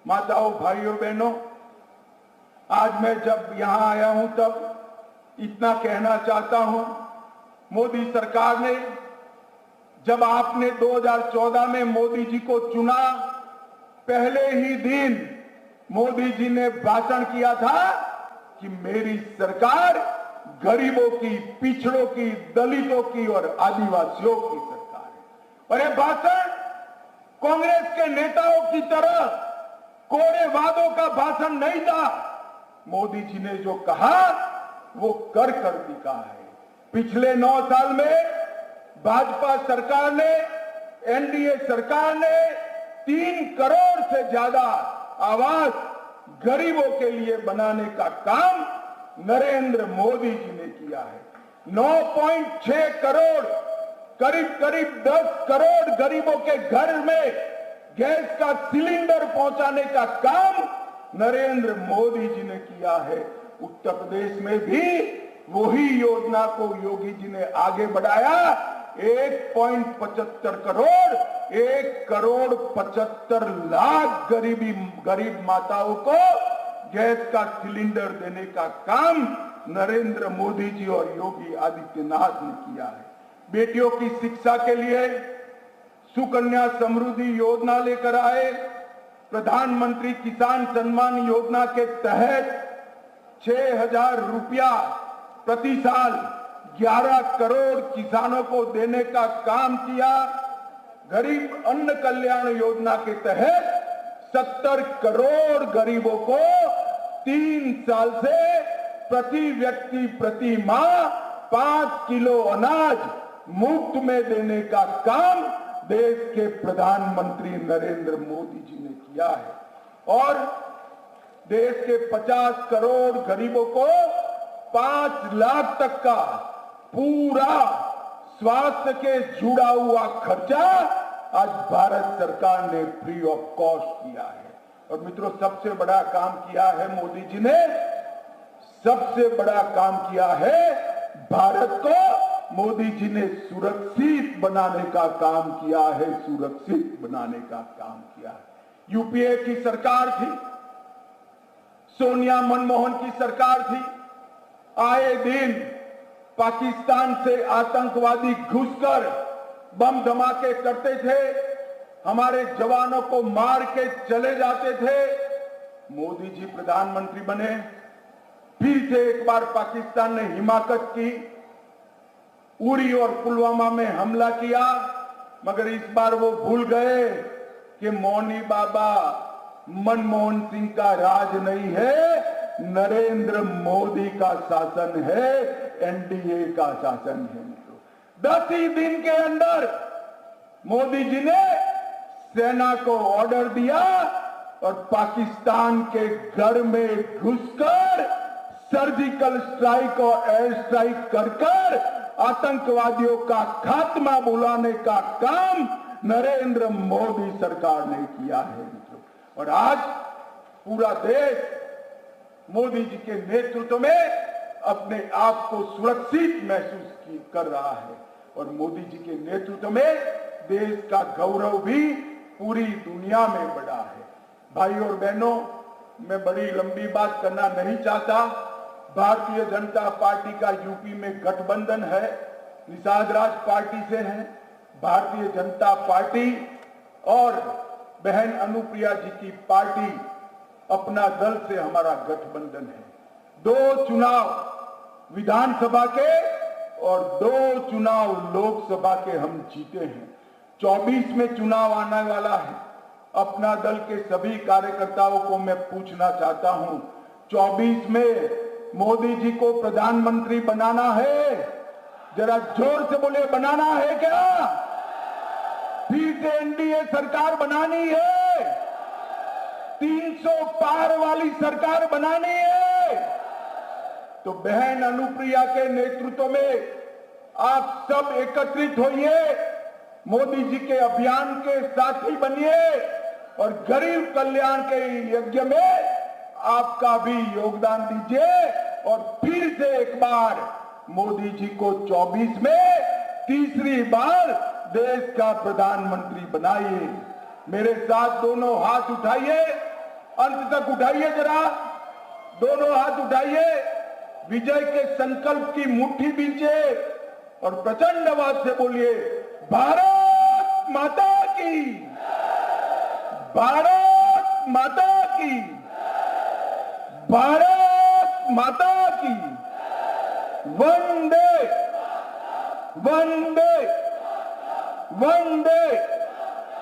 माताओं, भाइयों, बहनों, आज मैं जब यहां आया हूं तब इतना कहना चाहता हूं, मोदी सरकार ने, जब आपने 2014 में मोदी जी को चुना, पहले ही दिन मोदी जी ने भाषण किया था कि मेरी सरकार गरीबों की, पिछड़ों की, दलितों की और आदिवासियों की सरकार है। और ये भाषण कांग्रेस के नेताओं की तरह कोरे वादों का भाषण नहीं था। मोदी जी ने जो कहा वो कर दिखा है। पिछले 9 साल में भाजपा सरकार ने, एनडीए सरकार ने 3 करोड़ से ज्यादा आवास गरीबों के लिए बनाने का काम नरेंद्र मोदी जी ने किया है। 9.6 करोड़, करीब 10 करोड़ गरीबों के घर में गैस का सिलेंडर पहुंचाने का काम नरेंद्र मोदी जी ने किया है। उत्तर प्रदेश में भी वही योजना को योगी जी ने आगे बढ़ाया। 1.75 करोड़, 1,75,00,000 गरीब माताओं को गैस का सिलेंडर देने का काम नरेंद्र मोदी जी और योगी आदित्यनाथ ने किया है। बेटियों की शिक्षा के लिए सुकन्या समृद्धि योजना लेकर आए। प्रधानमंत्री किसान सम्मान योजना के तहत 6,000 रुपया प्रति साल 11 करोड़ किसानों को देने का काम किया। गरीब अन्न कल्याण योजना के तहत 70 करोड़ गरीबों को 3 साल से प्रति व्यक्ति प्रति माह 5 किलो अनाज मुफ्त में देने का काम देश के प्रधानमंत्री नरेंद्र मोदी जी ने किया है। और देश के 50 करोड़ गरीबों को 5 लाख तक का पूरा स्वास्थ्य के जुड़ा हुआ खर्चा आज भारत सरकार ने फ्री ऑफ कॉस्ट किया है। और मित्रों, सबसे बड़ा काम किया है मोदी जी ने, सबसे बड़ा काम किया है, भारत को मोदी जी ने सुरक्षित बनाने का काम किया है, सुरक्षित बनाने का काम किया है। यूपीए की सरकार थी, सोनिया मनमोहन की सरकार थी। आए दिन पाकिस्तान से आतंकवादी घुसकर बम धमाके करते थे, हमारे जवानों को मार के चले जाते थे। मोदी जी प्रधानमंत्री बने, फिर से एक बार पाकिस्तान ने हिमाकत की, उरी और पुलवामा में हमला किया, मगर इस बार वो भूल गए कि मौनी बाबा मनमोहन सिंह का राज नहीं है, नरेंद्र मोदी का शासन है, एनडीए का शासन है। 10 ही दिन के अंदर मोदी जी ने सेना को ऑर्डर दिया और पाकिस्तान के घर में घुसकर सर्जिकल स्ट्राइक और एयर स्ट्राइक कर आतंकवादियों का खात्मा बुलाने का काम नरेंद्र मोदी सरकार ने किया है। और आज पूरा देश मोदी जी के नेतृत्व में अपने आप को सुरक्षित महसूस कर रहा है। और मोदी जी के नेतृत्व में देश का गौरव भी पूरी दुनिया में बढ़ा है। भाइयों और बहनों, मैं बड़ी लंबी बात करना नहीं चाहता। भारतीय जनता पार्टी का यूपी में गठबंधन है, निषाद राज पार्टी से है। भारतीय जनता पार्टी और बहन अनुप्रिया जी की पार्टी, अपना दल से हमारा गठबंधन है। 2 चुनाव विधानसभा के और 2 चुनाव लोकसभा के हम जीते हैं। 24 में चुनाव आने वाला है। अपना दल के सभी कार्यकर्ताओं को मैं पूछना चाहता हूं, 24 में मोदी जी को प्रधानमंत्री बनाना है? जरा जोर से बोले, बनाना है क्या? फिर से एनडीए सरकार बनानी है? 300 पार वाली सरकार बनानी है? तो बहन अनुप्रिया के नेतृत्व में आप सब एकत्रित होइए, मोदी जी के अभियान के साथी बनिए और गरीब कल्याण के यज्ञ में आपका भी योगदान दीजिए और फिर से एक बार मोदी जी को 24 में तीसरी बार देश का प्रधानमंत्री बनाइए। मेरे साथ दोनों हाथ उठाइए अंत तक उठाइए जरा, दोनों हाथ उठाइए, विजय के संकल्प की मुट्ठी बींचे और प्रचंड आवाज से बोलिए, भारत माता की, भारत माता की, भारत माता की, वंदे वंदे वंदे।